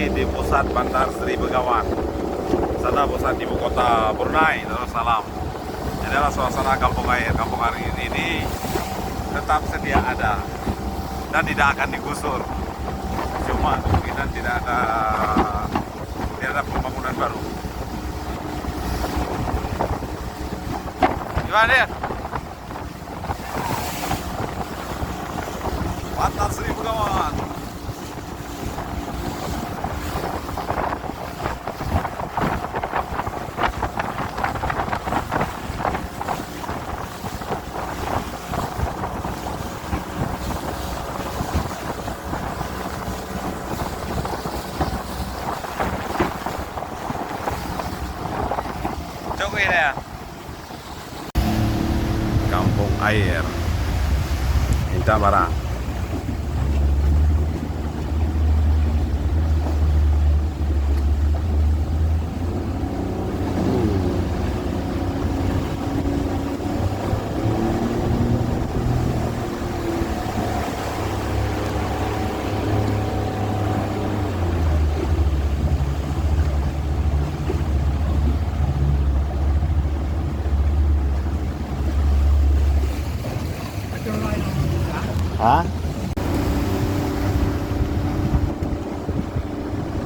kembali di pusat Bandar Sri Begawan. Sana pusat ibu kota Brunei Darussalam. Inilah suasana kampung air. Kampung air ini tetap sedia ada dan tidak akan digusur. Cuma kemungkinan tidak ada pembangunan baru. Gimana ya? Bandar Sri Begawan. Coba ini ya. Kampung air. Minta barang. Hah?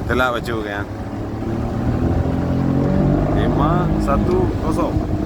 Itulah baju kan. 510.